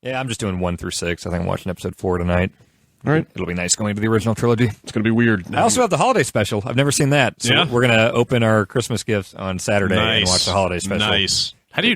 Yeah, I'm just doing 1 through 6. I think I'm watching episode 4 tonight. All right. It'll be nice going to the original trilogy. It's going to be weird. I also have the holiday special. I've never seen that. So we're going to open our Christmas gifts on Saturday and watch the holiday special. Nice. How do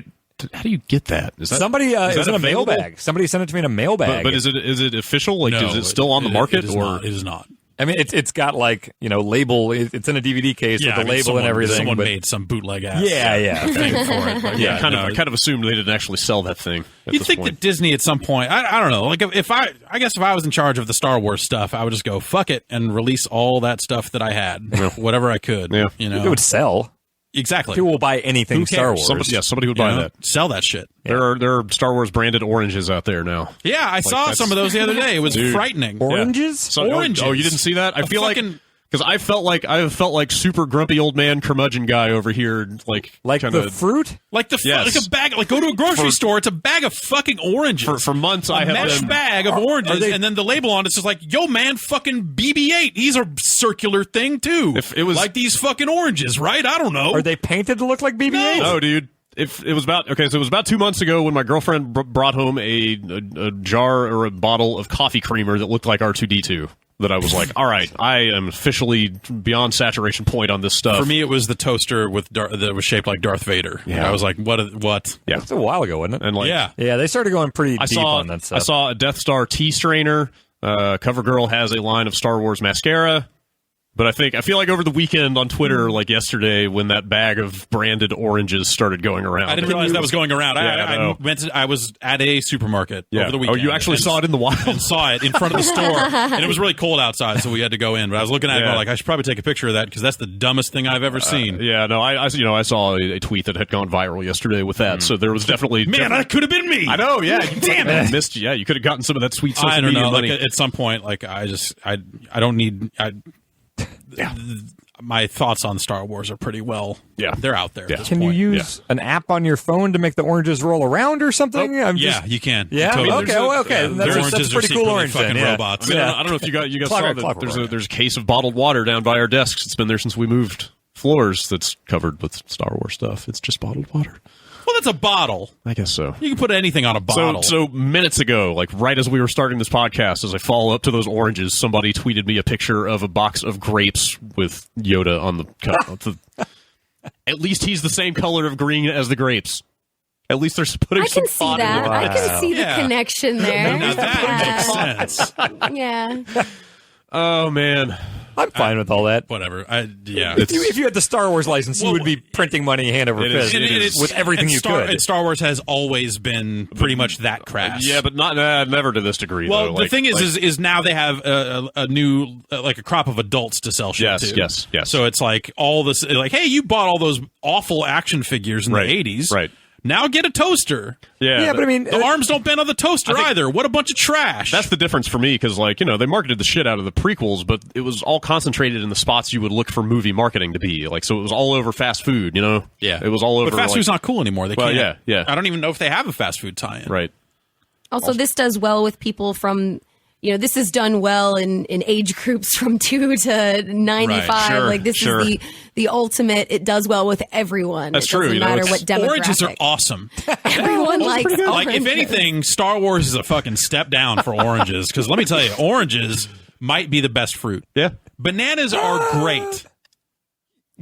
you get that? Is that somebody is in a mailbag? Somebody sent it to me in a mailbag. But is it official? Like, No, is it still on the market? It is not. I mean, it's got like, label. It's in a DVD case with the label and everything. Someone made some bootleg ass thing for it. Like, I kind of assumed they didn't actually sell that thing. You'd think that Disney at some point, I don't know, like I guess if I was in charge of the Star Wars stuff, I would just go fuck it and release all that stuff that I had, whatever I could. Yeah. It would sell. Exactly. People will buy anything Star Wars. Somebody would buy that. Sell that shit. Yeah. There are Star Wars branded oranges out there now. Yeah, I saw some of those the other day. It was frightening. Oranges? Yeah. Oranges. Oh, you didn't see that? I feel like because I felt like super grumpy old man curmudgeon guy over here, like the fruit, like like a bag. Like go to a grocery store, it's a bag of fucking oranges. For months, I have mesh bag of oranges, and then the label on it's just like, "Yo, man, fucking BB-8. He's a circular thing too. If it was like these fucking oranges, right? I don't know. Are they painted to look like BB-8? No, dude. If it was about so it was about 2 months ago when my girlfriend brought home a jar or a bottle of coffee creamer that looked like R2D2. That I was like, all right, I am officially beyond saturation point on this stuff. For me, it was the toaster that was shaped like Darth Vader. Yeah. I was like, what? Yeah, it's a while ago, wasn't it? And yeah, they started going pretty deep on that stuff. I saw a Death Star tea strainer. CoverGirl has a line of Star Wars mascara. But I feel like over the weekend on Twitter, like yesterday, when that bag of branded oranges started going around. I didn't realize that was going around. I was at a supermarket over the weekend. Oh, you actually saw it in the wild? And saw it in front of the store. And it was really cold outside, so we had to go in. But I was looking at it and like, I should probably take a picture of that because that's the dumbest thing I've ever seen. I saw a tweet that had gone viral yesterday with that. So there was definitely... Man, that could have been me. I know, yeah. Damn it. Missed you. Yeah, you could have gotten some of that sweet social media money. Like, at some point, like, I don't need... my thoughts on Star Wars are pretty well. Yeah, they're out there. Yeah. Can you use an app on your phone to make the oranges roll around or something? You can. Yeah. Totally. Okay. That's a pretty cool orange. Fucking robots. I mean, I don't know if you guys saw that. There's a case of bottled water down by our desks. It's been there since we moved floors. That's covered with Star Wars stuff. It's just bottled water. Well, that's a bottle. I guess so. You can put anything on a bottle. So minutes ago, like right as we were starting this podcast, as I follow up to those oranges, somebody tweeted me a picture of a box of grapes with Yoda on the cup. At least he's the same color of green as the grapes. At least they're putting some thought into it. I can see the connection there. Now that makes sense. Yeah. Oh, man. I'm fine with all that. Whatever. If you had the Star Wars license, you would be printing money hand over fist with everything you could. And Star Wars has always been pretty much that crass. Yeah, but never to this degree. Well, though. The thing is now they have a new like a crop of adults to sell shit to. Yes. So it's like all this, like, hey, you bought all those awful action figures in the 80s. Right. Now get a toaster. Yeah, but I mean... The arms don't bend on the toaster either. What a bunch of trash. That's the difference for me, because, they marketed the shit out of the prequels, but it was all concentrated in the spots you would look for movie marketing to be. Like, so it was all over fast food, Yeah. It was all over... But fast food's not cool anymore. They can't. Yeah. I don't even know if they have a fast food tie-in. Right. Also, this does well with people from... this is done well in age groups from 2 to 95. Right, sure, like, this is the ultimate. It does well with everyone. That's true. It doesn't matter what demographic. Oranges are awesome. Everyone likes oranges. Like, if anything, Star Wars is a fucking step down for oranges. Because let me tell you, oranges might be the best fruit. Yeah. Bananas are great.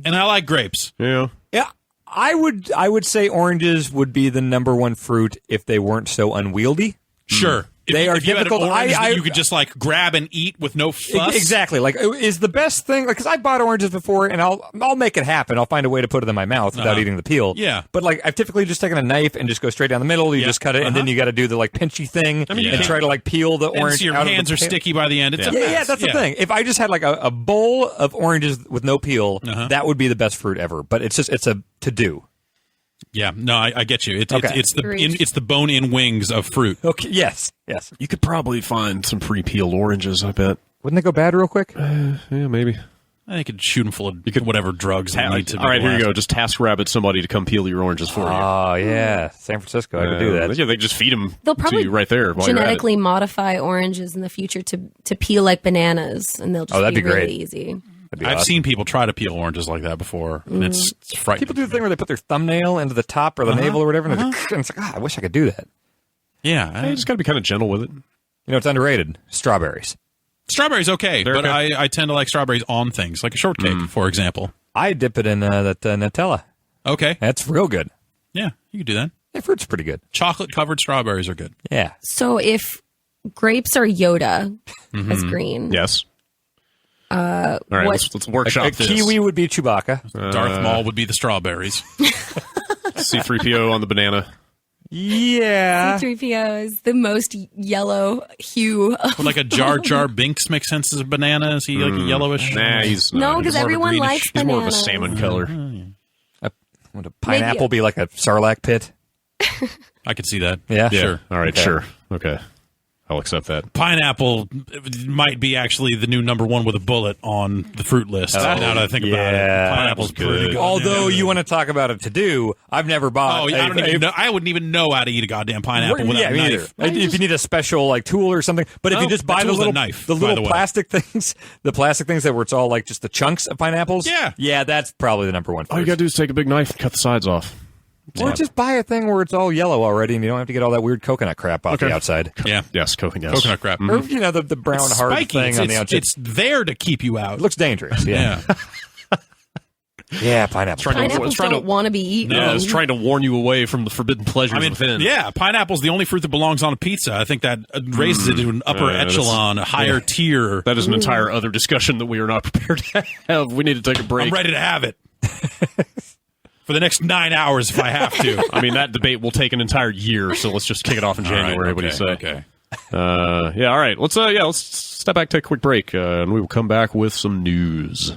And I like grapes. Yeah. Yeah. I would say oranges would be the number one fruit if they weren't so unwieldy. Sure. They are difficult. You could just like grab and eat with no fuss. Exactly. Like, is the best thing, because I bought oranges before, and I'll make it happen. I'll find a way to put it in my mouth without eating the peel. Yeah. But like, I've typically just taken a knife and just go straight down the middle. You just cut it, and then you got to do the like pinchy thing and try to like peel the orange. So your out hands of are sticky by the end. It's a mess. Yeah, that's the thing. If I just had like a bowl of oranges with no peel, that would be the best fruit ever. But it's a to do. Yeah, no, I get you. It's the bone-in wings of fruit. Okay, yes. You could probably find some pre-peeled oranges, I bet. Wouldn't they go bad real quick? Yeah, maybe. I think you could shoot them full of whatever drugs they need to. All right, here you go. Just TaskRabbit somebody to come peel your oranges for you. Oh, yeah. San Francisco, I could do that. Yeah, they just feed them They'll probably to you right there. Genetically modify oranges in the future to peel like bananas, and they'll just be really easy. I've seen people try to peel oranges like that before, and it's frightening. People do the thing where they put their thumbnail into the top or the navel or whatever, and it's like, I wish I could do that. Yeah. You just got to be kind of gentle with it. You know, it's underrated. Strawberries. Strawberries okay, They're but okay. I tend to like strawberries on things, like a shortcake, for example. I dip it in that Nutella. Okay. That's real good. Yeah, you can do that. Yeah, fruit's pretty good. Chocolate-covered strawberries are good. Yeah. So if grapes are Yoda as green, Yes. All right, What- let's workshop A this. kiwi would be Chewbacca. Darth Maul would be the strawberries. C-3PO on the banana. Yeah. C-3PO is the most yellow hue. Would like a Jar Jar Binks make sense as a banana? Is he like a yellowish? Nah, he's No, not. because He's more of a everyone greenish- likes He's more of a bananas. salmon color. Would a pineapple be like a Sarlacc pit? I could see that. Yeah. Yeah. Sure. All right, Okay. sure. Okay. I'll accept that. Pineapple might be actually the new number one with a bullet on the fruit list. Now that I think about it, yeah. pineapple's pretty good. Although you want to talk about it to do, I've never bought. Oh, yeah, I wouldn't even know how to eat a goddamn pineapple without yeah, a me knife. neither. If you need a special like tool or something, but if you just buy that the tool's a little knife, the by little the way. plastic things, the plastic things that where it's all like just the chunks of pineapples, Yeah. that's probably the number one. All you got to do is take a big knife and cut the sides off. Or just buy a thing where it's all yellow already, and you don't have to get all that weird coconut crap off the outside, Yeah. Yes, coconut. Coconut crap. or you know the brown It's hard spiky. thing on the outside. It's there to keep you out. It looks dangerous. Yeah, Yeah. yeah, pineapple. Pineapples trying to- don't want to be eaten. Yeah, it's trying to warn you away from the forbidden pleasures I mean, within. yeah, pineapple's the only fruit that belongs on a pizza. I think that raises it to an upper echelon, a higher tier. That is an entire other discussion that we are not prepared to have. We need to take a break. I'm ready to have it. For the next 9 hours if I have to. I mean, that debate will take an entire year, so let's just kick it off in January. What do you say? Okay. Yeah, all right. Let's step back, take a quick break, and we will come back with some news.